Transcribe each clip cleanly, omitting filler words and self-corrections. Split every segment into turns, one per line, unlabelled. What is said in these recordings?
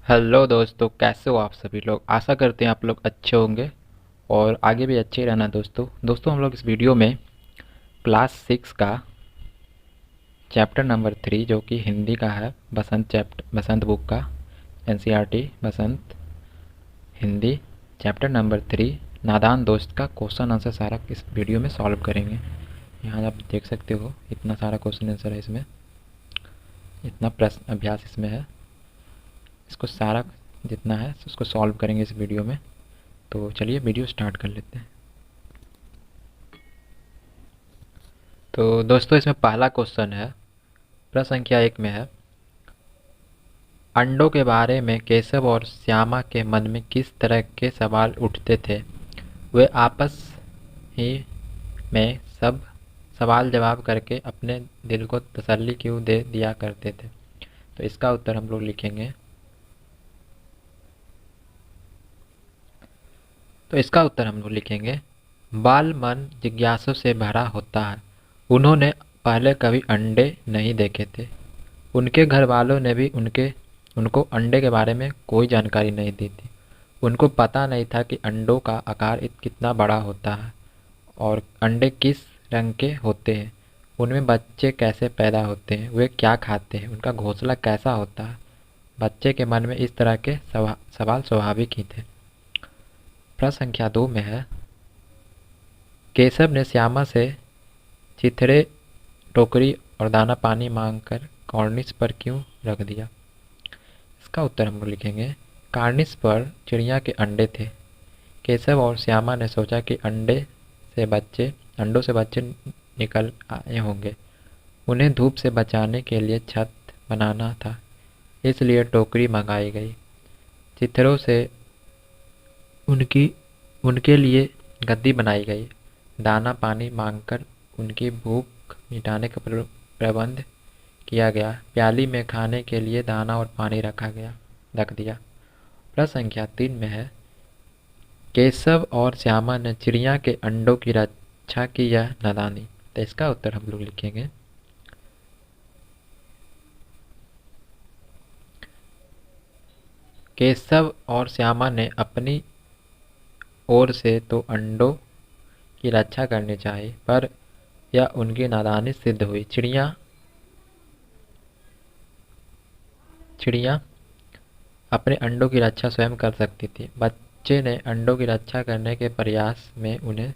Hello दोस्तों, कैसे हो आप सभी लोग। आशा करते हैं आप लोग अच्छे होंगे और आगे भी अच्छे ही रहना। दोस्तों हम लोग इस वीडियो में क्लास 6 का चैप्टर नंबर 3 जो कि हिंदी का है, बसंत बुक का, एनसीईआरटी बसंत हिंदी चैप्टर नंबर 3 नादान दोस्त का क्वेश्चन आंसर सारा इस वीडियो में सॉल्व करेंगे। यहाँ आप देख सकते हो इतना सारा क्वेश्चन आंसर है इसमें, इतना प्रश्न अभ्यास इसमें है। इसको सारा जितना है उसको सॉल्व करेंगे इस वीडियो में। तो चलिए वीडियो स्टार्ट कर लेते हैं। तो दोस्तों इसमें पहला क्वेश्चन है, प्रश्न संख्या 1 में है, अंडों के बारे में केशव और श्यामा के मन में किस तरह के सवाल उठते थे। वे आपस ही में सब सवाल जवाब करके अपने दिल को तसल्ली क्यों दे दिया करते थे। तो इसका उत्तर हम लोग लिखेंगे। बाल मन जिज्ञासु से भरा होता है। उन्होंने पहले कभी अंडे नहीं देखे थे। उनके घर वालों ने भी उनको अंडे के बारे में कोई जानकारी नहीं दी थी। उनको पता नहीं था कि अंडों का आकार कितना बड़ा होता है और अंडे किस रंग के होते हैं, उनमें बच्चे कैसे पैदा होते हैं, वे क्या खाते हैं, उनका घोंसला कैसा होता है। बच्चे के मन में इस तरह के सवाल स्वाभाविक ही थे। प्रश्न संख्या 2 में है, केशव ने श्यामा से चिथड़े, टोकरी और दाना पानी मांगकर कॉर्निस पर क्यों रख दिया। इसका उत्तर हम लोग लिखेंगे। कार्निस पर चिड़िया के अंडे थे। केशव और श्यामा ने सोचा कि अंडों से बच्चे निकल आए होंगे। उन्हें धूप से बचाने के लिए छत बनाना था, इसलिए टोकरी मंगाई गई। चिथड़ों से उनकी उनके लिए गद्दी बनाई गई। दाना पानी मांगकर उनकी भूख मिटाने का प्रबंध किया गया। प्याली में खाने के लिए दाना और पानी रख दिया। प्रश्न संख्या 3 में है, केशव और श्यामा ने चिड़िया के अंडों की रक्षा की या नादानी। तो इसका उत्तर हम लोग लिखेंगे। केशव और श्यामा ने अपनी ओर से तो अंडों की रक्षा करनी चाहिए, पर यह उनकी नादानी सिद्ध हुई। चिड़िया अपने अंडों की रक्षा स्वयं कर सकती थी। बच्चे ने अंडों की रक्षा करने के प्रयास में उन्हें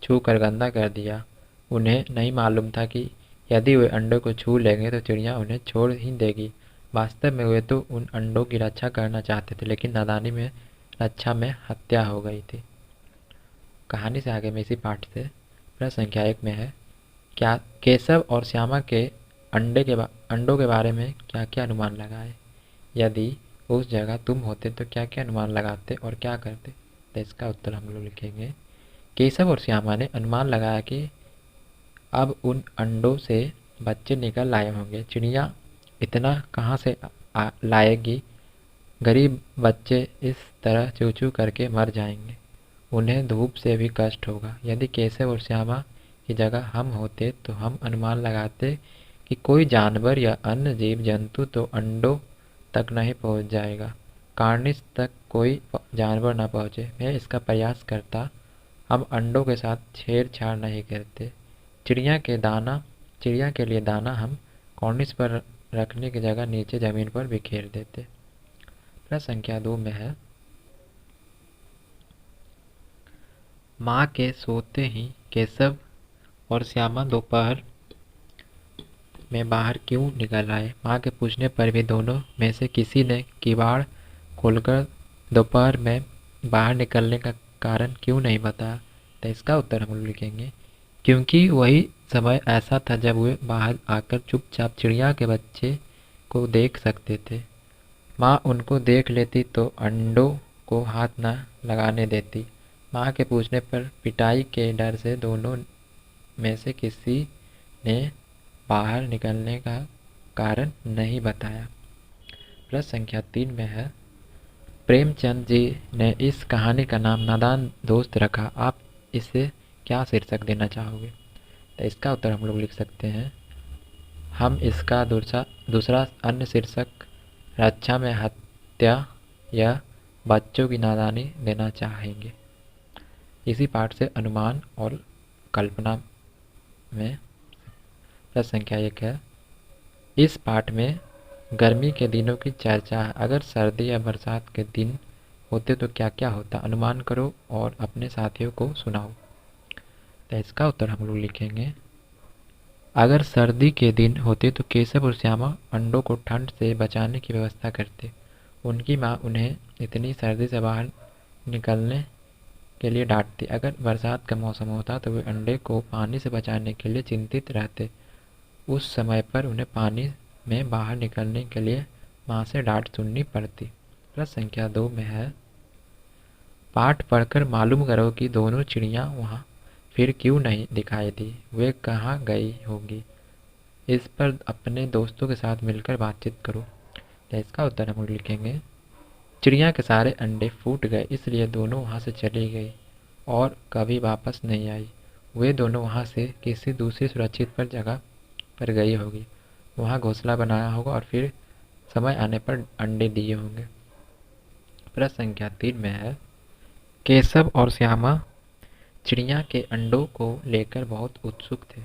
छू कर गंदा कर दिया। उन्हें नहीं मालूम था कि यदि वे अंडों को छू लेंगे तो चिड़िया उन्हें छोड़ ही देगी। वास्तव में वे तो उन अंडों की रक्षा करना चाहते थे, लेकिन नादानी में रक्षा में हत्या हो गई थी। कहानी से आगे में इसी पाठ से प्रश्न संख्या 1 में है, क्या केशव और श्यामा के अंडों के बारे में क्या क्या अनुमान लगाए। यदि उस जगह तुम होते तो क्या क्या अनुमान लगाते और क्या करते। तो इसका उत्तर हम लोग लिखेंगे। केशव और श्यामा ने अनुमान लगाया कि अब उन अंडों से बच्चे निकल आए होंगे। चिड़िया इतना कहाँ से लाएगी। गरीब बच्चे इस तरह चू चू करके मर जाएंगे। उन्हें धूप से भी कष्ट होगा। यदि केशव और श्यामा की जगह हम होते तो हम अनुमान लगाते कि कोई जानवर या अन्य जीव जंतु तो अंडों तक नहीं पहुंच जाएगा। कार्निस तक कोई जानवर न पहुंचे। मैं इसका प्रयास करता। हम अंडों के साथ छेड़छाड़ नहीं करते। चिड़िया के लिए दाना हम कॉर्निस पर रखने की जगह नीचे जमीन पर बिखेर देते। प्रश्न संख्या 2 में है, माँ के सोते ही केशव और श्यामा दोपहर में बाहर क्यों निकल आए। माँ के पूछने पर भी दोनों में से किसी ने किवाड़ खोलकर दोपहर में बाहर निकलने का कारण क्यों नहीं बताया। तो इसका उत्तर हम लोग लिखेंगे। क्योंकि वही समय ऐसा था जब वे बाहर आकर चुपचाप चिड़िया के बच्चे को देख सकते थे। माँ उनको देख लेती तो अंडों को हाथ न लगाने देती। माँ के पूछने पर पिटाई के डर से दोनों में से किसी ने बाहर निकलने का कारण नहीं बताया। प्रश्न संख्या 3 में है, प्रेमचंद जी ने इस कहानी का नाम नादान दोस्त रखा। आप इसे क्या शीर्षक देना चाहोगे। तो इसका उत्तर हम लोग लिख सकते हैं। हम इसका दूसरा अन्य शीर्षक रक्षा में हत्या यह बच्चों की नादानी देना चाहेंगे। इसी पाठ से अनुमान और कल्पना में प्रश्न संख्या 1 है। इस पाठ में गर्मी के दिनों की चर्चा है। अगर सर्दी या बरसात के दिन होते तो क्या क्या होता? अनुमान करो और अपने साथियों को सुनाओ। तो इसका उत्तर हम लोग लिखेंगे, अगर सर्दी के दिन होते तो केशव और श्यामा अंडों को ठंड से बचाने की व्यवस्था करते। उनकी माँ उन्हें इतनी सर्दी से बाहर निकलने के लिए डांटती। अगर बरसात का मौसम होता तो वे अंडे को पानी से बचाने के लिए चिंतित रहते। उस समय पर उन्हें पानी में बाहर निकलने के लिए माँ से डांट सुननी पड़ती। प्रश्न संख्या 2 में है, पाठ पढ़कर मालूम करो कि दोनों चिड़ियाँ वहाँ फिर क्यों नहीं दिखाई दी, वे कहाँ गई होंगी। इस पर अपने दोस्तों के साथ मिलकर बातचीत करो। तो इसका उत्तर हम लिखेंगे, चिड़िया के सारे अंडे फूट गए, इसलिए दोनों वहाँ से चली गई और कभी वापस नहीं आई। वे दोनों वहाँ से किसी दूसरी सुरक्षित पर जगह पर गई होगी, वहाँ घोंसला बनाया होगा और फिर समय आने पर अंडे दिए होंगे। प्रश्न संख्या 3 में है, केशव और श्यामा चिड़िया के अंडों को लेकर बहुत उत्सुक थे।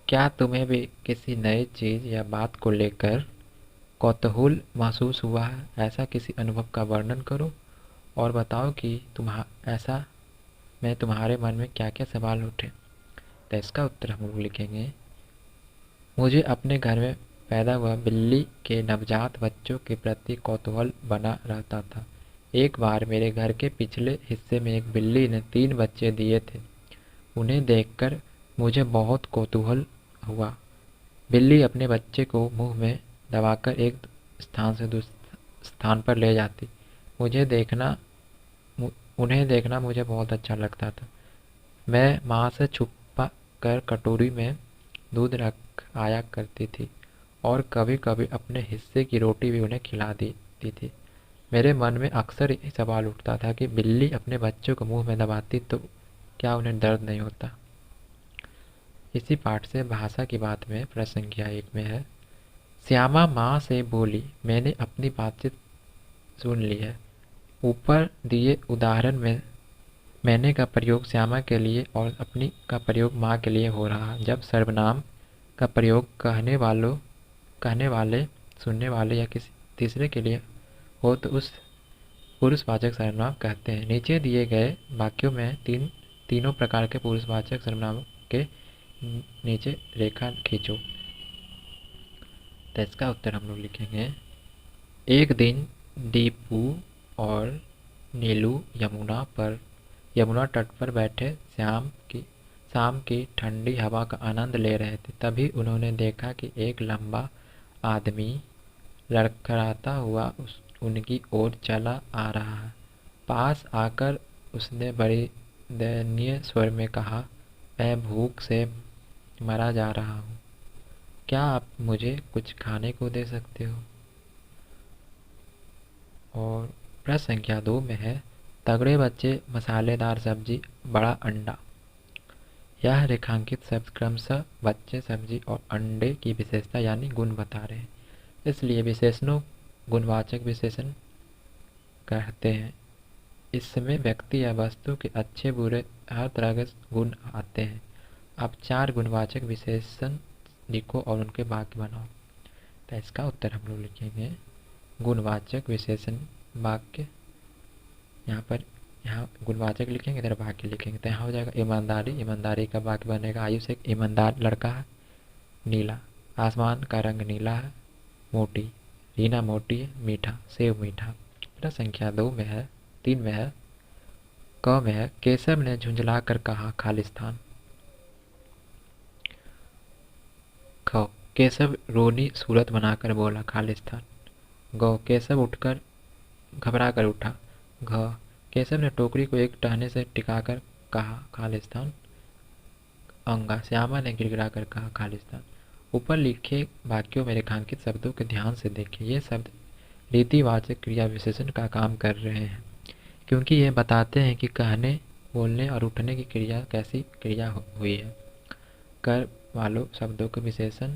क्या तुम्हें भी किसी नई चीज़ या बात को लेकर कौतूहल महसूस हुआ है? ऐसा किसी अनुभव का वर्णन करो और बताओ कि ऐसा में तुम्हारे मन में क्या क्या सवाल उठे। तो इसका उत्तर हम लोग लिखेंगे, मुझे अपने घर में पैदा हुआ बिल्ली के नवजात बच्चों के प्रति कौतूहल बना रहता था। एक बार मेरे घर के पिछले हिस्से में एक बिल्ली ने 3 बच्चे दिए थे। उन्हें देखकर मुझे बहुत कौतूहल हुआ। बिल्ली अपने बच्चे को मुंह में दबाकर एक स्थान से दूसरे स्थान पर ले जाती। उन्हें देखना मुझे बहुत अच्छा लगता था। मैं माँ से छुपा कर कटोरी में दूध रख आया करती थी और कभी कभी अपने हिस्से की रोटी भी उन्हें खिला देती थी। मेरे मन में अक्सर ये सवाल उठता था कि बिल्ली अपने बच्चों को मुंह में दबाती तो क्या उन्हें दर्द नहीं होता। इसी पाठ से भाषा की बात में प्रश्न संख्या 1 में है, श्यामा माँ से बोली, मैंने अपनी बातचीत सुन ली है। ऊपर दिए उदाहरण में मैंने का प्रयोग श्यामा के लिए और अपनी का प्रयोग माँ के लिए हो रहा है। जब सर्वनाम का प्रयोग कहने वाले, सुनने वाले या किसी तीसरे के लिए हो तो उस पुरुषवाचक सर्वनाम कहते हैं। नीचे दिए गए वाक्यों में तीनों प्रकार के पुरुषवाचक सर्वनामों के नीचे रेखा खींचो। तो इसका उत्तर हम लोग लिखेंगे, एक दिन दीपू और नीलू यमुना तट पर बैठे शाम की ठंडी हवा का आनंद ले रहे थे। तभी उन्होंने देखा कि एक लंबा आदमी लड़खड़ाता हुआ उनकी ओर चला आ रहा है। पास आकर उसने बड़ी दयनीय स्वर में कहा, मैं भूख से मरा जा रहा हूँ, क्या आप मुझे कुछ खाने को दे सकते हो? और प्रश्न संख्या 2 में है, तगड़े बच्चे, मसालेदार सब्जी, बड़ा अंडा। यह रेखांकित शब्द क्रमशः बच्चे, सब्जी और अंडे की विशेषता यानी गुण बता रहे हैं। इसलिए विशेषणों गुणवाचक विशेषण कहते हैं। इसमें व्यक्ति या वस्तु के अच्छे बुरे हर तरह के गुण आते हैं। अब 4 गुणवाचक विशेषण लिखो और उनके वाक्य बनाओ। तो इसका उत्तर हम लोग लिखेंगे, गुणवाचक विशेषण वाक्य, यहाँ गुणवाचक लिखेंगे, इधर वाक्य लिखेंगे। तो यहाँ हो जाएगा ईमानदारी, ईमानदारी का वाक्य बनेगा, आयुष एक ईमानदार लड़का है। नीला, आसमान का रंग नीला है। मोटी, रीना मोटी है। मीठा, सेव मीठा। प्रश्न संख्या 3 में है, क में है, केशव ने झुंझला कर कहा खालिस्तान। ख, केशव रोनी सूरत बनाकर बोला खालिस्तान। ग, केशव उठकर घबरा कर उठा। घ, केशव ने टोकरी को एक टहने से टिकाकर कहा खालिस्तान। अंगा, श्यामा ने गिड़गिड़ाकर कहा खालिस्तान। ऊपर लिखे वाक्यों में रेखांकित शब्दों के ध्यान से देखें। ये शब्द रीतिवाचक क्रिया विशेषण का काम कर रहे हैं, क्योंकि ये बताते हैं कि कहने, बोलने और उठने की क्रिया कैसी क्रिया हुई है। कर वालों शब्दों के विशेषण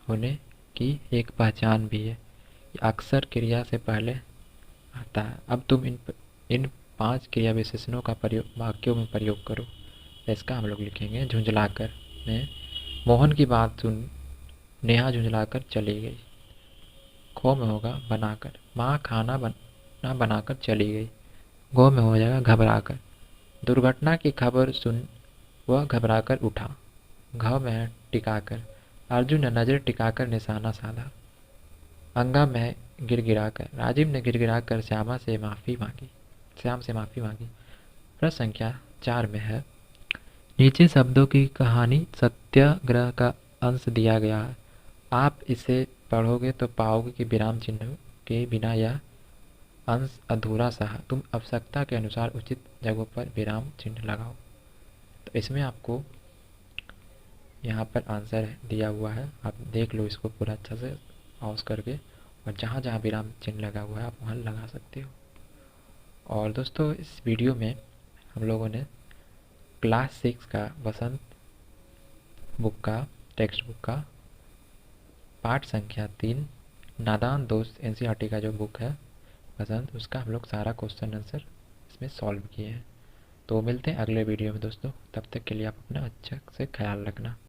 होने की एक पहचान भी है। ये अक्सर क्रिया से पहले आता है। अब तुम इन 5 क्रिया विशेषणों का प्रयोग वाक्यों में प्रयोग करो। तो इसका हम लोग लिखेंगे झुंझलाकर में मोहन की बात सुन नेहा झुंझलाकर चली गई। खो में होगा बनाकर, माँ खाना बना बनाकर चली गई। गो में हो जाएगा घबराकर, दुर्घटना की खबर सुन वह घबराकर उठा। घ में है टिकाकर, अर्जुन ने नजर टिकाकर निशाना साधा। अंगा में गिड़गिड़ाकर, राजीव ने गिड़गिड़ाकर श्याम से माफ़ी मांगी। प्रश्न संख्या 4 में है नीचे शब्दों की कहानी सत्याग्रह का अंश दिया गया है। आप इसे पढ़ोगे तो पाओगे कि विराम चिन्ह के बिना यह अंश अधूरा सा है। तुम आवश्यकता के अनुसार उचित जगहों पर विराम चिन्ह लगाओ। तो इसमें आपको यहाँ पर आंसर दिया हुआ है, आप देख लो इसको पूरा अच्छा से पॉज करके, और जहाँ जहाँ विराम चिन्ह लगा हुआ है आप वहाँ लगा सकते हो। और दोस्तों इस वीडियो में हम लोगों ने क्लास 6 का वसंत बुक का टेक्स्ट बुक का पाठ संख्या 3 नादान दोस्त एनसीईआरटी का जो बुक है वसंत, उसका हम लोग सारा क्वेश्चन आंसर इसमें सॉल्व किए हैं। तो मिलते हैं अगले वीडियो में दोस्तों, तब तक के लिए आप अपना अच्छा से ख्याल रखना।